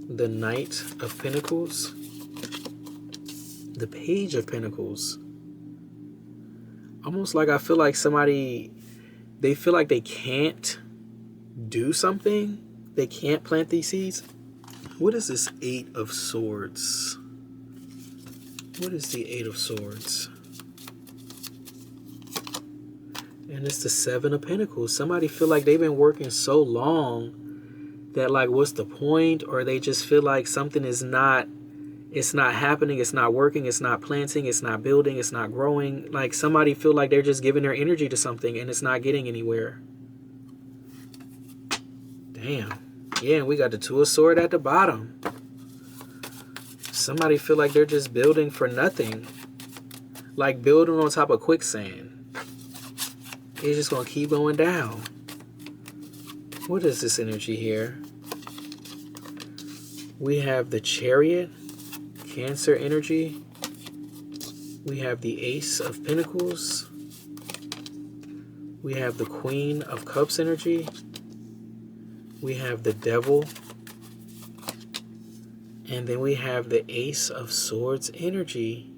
the Knight of Pentacles, the Page of Pentacles. Almost like I feel like somebody, they feel like they can't do something. They can't plant these seeds. What is this Eight of Swords? What is the Eight of Swords? And it's the Seven of Pentacles. Somebody feel like they've been working so long that like, what's the point? Or they just feel like something is not, it's not happening, it's not working, it's not planting, it's not building, it's not growing. Like somebody feel like they're just giving their energy to something and it's not getting anywhere. Damn. Yeah, we got the Two of Swords at the bottom. Somebody feel like they're just building for nothing. Like building on top of quicksand. It's just going to keep going down. What is this energy here? We have the Chariot, Cancer energy. We have the Ace of Pentacles. We have the Queen of Cups energy. We have the Devil. And then we have the Ace of Swords energy.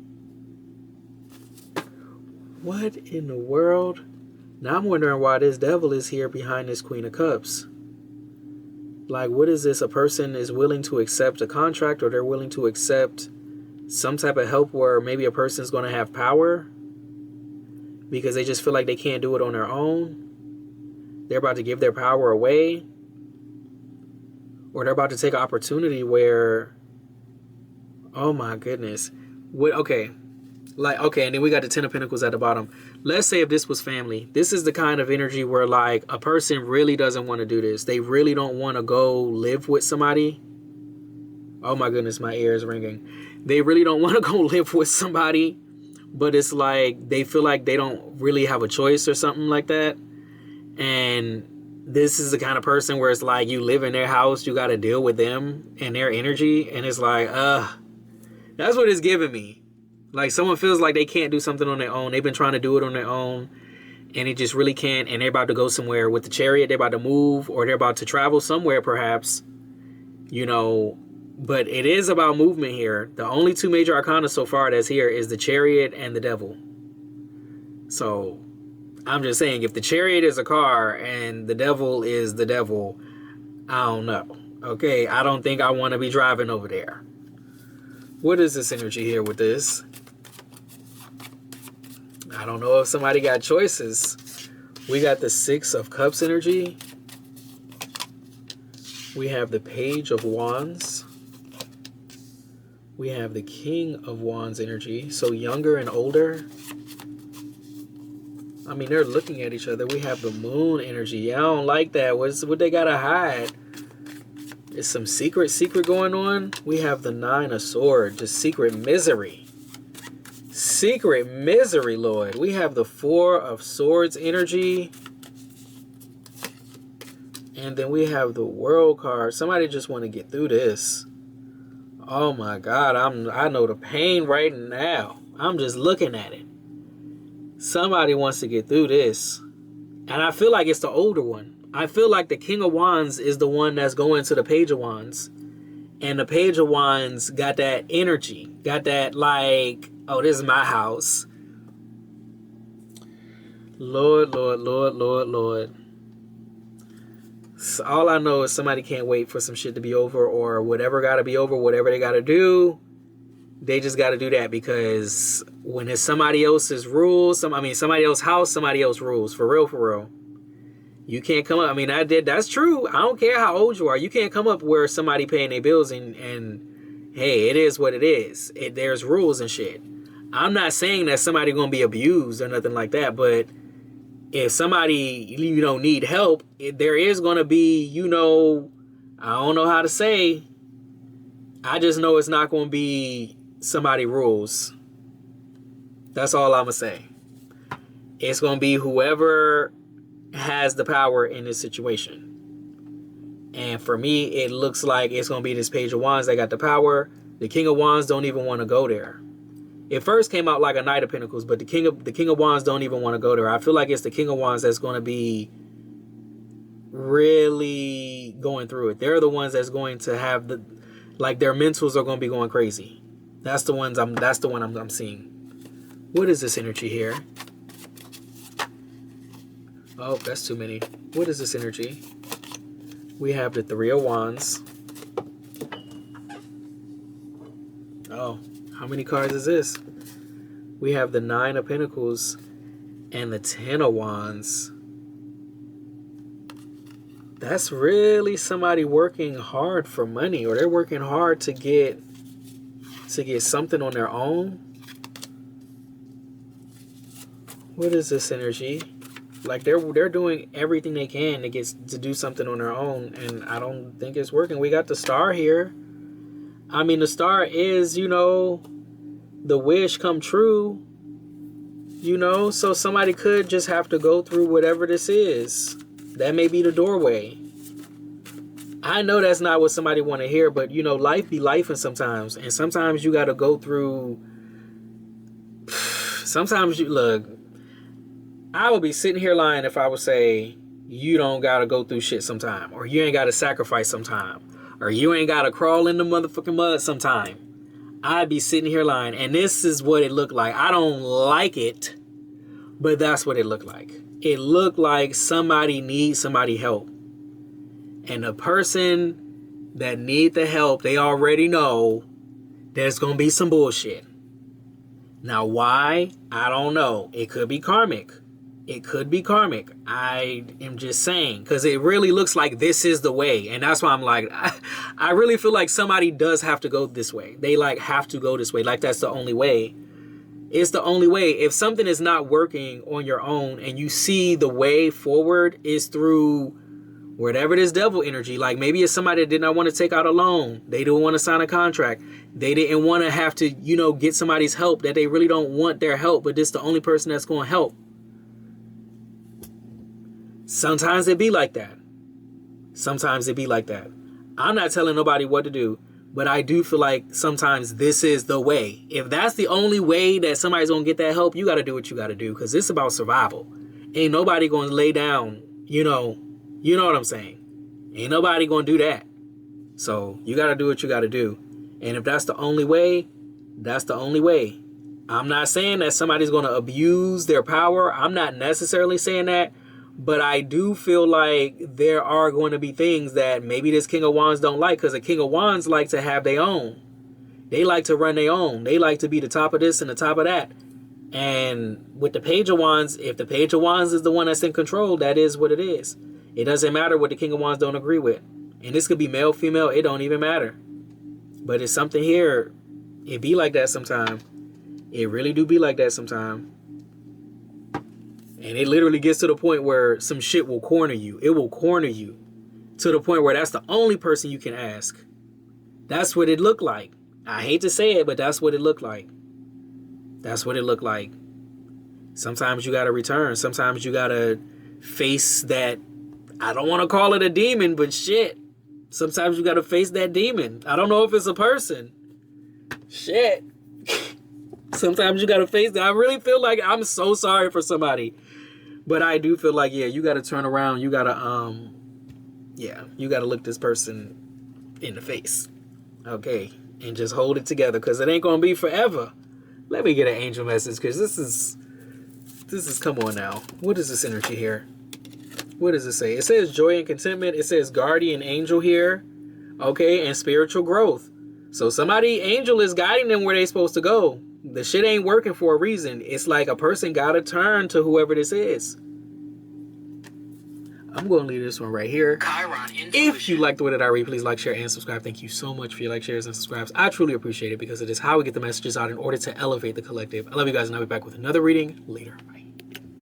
What in the world? Now I'm wondering why this Devil is here behind this Queen of Cups. Like, what is this? A person is willing to accept a contract, or they're willing to accept some type of help where maybe a person is going to have power because they just feel like they can't do it on their own. They're about to give their power away. Or they're about to take an opportunity where, oh my goodness. What? Okay. Like, okay, and then we got the Ten of Pentacles at the bottom. Let's say if this was family. This is the kind of energy where like a person really doesn't want to do this. They really don't want to go live with somebody. Oh my goodness, my ear is ringing. They really don't want to go live with somebody, but it's like they feel like they don't really have a choice or something like that. And this is the kind of person where it's like you live in their house, you got to deal with them and their energy. And it's like, that's what it's giving me. Like someone feels like they can't do something on their own. They've been trying to do it on their own and it just really can't. And they're about to go somewhere with the Chariot. They're about to move, or they're about to travel somewhere perhaps, you know, but it is about movement here. The only two major arcana so far that's here is the Chariot and the Devil. So I'm just saying, if the Chariot is a car and the Devil is the devil, I don't know. Okay, I don't think I want to be driving over there. What is this energy here with this? I don't know if somebody got choices. We got the Six of Cups energy. We have the Page of Wands. We have the King of Wands energy. So younger and older. I mean, they're looking at each other. We have the Moon energy. I don't like that. What they gotta hide? Is some secret going on? We have the Nine of Swords. Just secret misery. Secret misery, Lord. We have the Four of Swords energy. And then we have the World card. Somebody just want to get through this. Oh my God. I know the pain right now. I'm just looking at it. Somebody wants to get through this. And I feel like it's the older one. I feel like the King of Wands is the one that's going to the Page of Wands. And the Page of Wands got that energy. Got that like, oh, this is my house. Lord, Lord, Lord, Lord, Lord. So all I know is somebody can't wait for some shit to be over, or whatever got to be over, whatever they got to do. They just got to do that, because when it's somebody else's rules, somebody else's house, somebody else's rules. For real, for real. You can't come up. I mean, that's true. I don't care how old you are. You can't come up where somebody paying their bills and hey, it is what it is. There's rules and shit. I'm not saying that somebody going to be abused or nothing like that, but if somebody, need help, there is going to be, I don't know how to say. I just know it's not going to be somebody rules. That's all I'm going to say. It's going to be whoever has the power in this situation. And for me, it looks like it's going to be this Page of Wands that got the power. The King of Wands don't even want to go there. It first came out like a Knight of Pentacles, but the King of Wands don't even want to go there. I feel like it's the King of Wands that's going to be really going through it. They're the ones that's going to have Like their mentals are going to be going crazy. That's the one I'm seeing. What is this energy here? Oh, that's too many. What is this energy? We have the Three of Wands. Oh, how many cards is this? We have the Nine of Pentacles and the Ten of Wands. That's really somebody working hard for money, or they're working hard to get something on their own. What is this energy? Like they're doing everything they can to do something on their own, and I don't think it's working. We got the Star here. I mean, the Star is, you know, the wish come true. You know, so somebody could just have to go through whatever this is. That may be the doorway. I know that's not what somebody want to hear, but you know, life be lifing sometimes, and sometimes you got to go through. Sometimes you look. I would be sitting here lying if I would say you don't got to go through shit sometime, or you ain't got to sacrifice sometime, or you ain't got to crawl in the motherfucking mud sometime. I'd be sitting here lying, and this is what it looked like. I don't like it, but that's what it looked like. It looked like somebody needs somebody help. And the person that need the help, they already know there's going to be some bullshit. Now, why? I don't know. It could be karmic. It could be karmic. I am just saying, because it really looks like this is the way. And that's why I'm like, I really feel like somebody does have to go this way. They like have to go this way. Like that's the only way. It's the only way. If something is not working on your own and you see the way forward is through whatever this devil energy, like maybe it's somebody that did not want to take out a loan. They didn't want to sign a contract. They didn't want to have to, you know, get somebody's help that they really don't want their help, but this is the only person that's going to help. Sometimes it be like that. Sometimes it be like that. I'm not telling nobody what to do, but I do feel like sometimes this is the way. If that's the only way that somebody's going to get that help, you got to do what you got to do, because it's about survival. Ain't nobody going to lay down, you know what I'm saying? Ain't nobody going to do that. So you got to do what you got to do. And if that's the only way, that's the only way. I'm not saying that somebody's going to abuse their power. I'm not necessarily saying that. But I do feel like there are going to be things that maybe this King of Wands don't like, because the King of Wands like to have their own. They like to run their own. They like to be the top of this and the top of that. And with the Page of Wands, if the Page of Wands is the one that's in control, that is what it is. It doesn't matter what the King of Wands don't agree with. And this could be male, female. It don't even matter. But it's something here. It be like that sometime. It really do be like that sometime. And it literally gets to the point where some shit will corner you. It will corner you to the point where that's the only person you can ask. That's what it looked like. I hate to say it, but that's what it looked like. That's what it looked like. Sometimes you got to return. Sometimes you got to face that. I don't want to call it a demon, but shit. Sometimes you got to face that demon. I don't know if it's a person. Shit. Sometimes you got to face that. I really feel like I'm so sorry for somebody. But I do feel like, yeah, you got to turn around. You got to, you got to look this person in the face. Okay. And just hold it together, because it ain't going to be forever. Let me get an angel message, because this is, come on now. What is this energy here? What does it say? It says joy and contentment. It says guardian angel here. Okay. And spiritual growth. So somebody, angel is guiding them where they're supposed to go. The shit ain't working for a reason. It's like a person got to turn to whoever this is. I'm going to leave this one right here. If you liked the way that I read, please like, share, and subscribe. Thank you so much for your likes, shares, and subscribes. I truly appreciate it, because it is how we get the messages out in order to elevate the collective. I love you guys, and I'll be back with another reading later. Bye.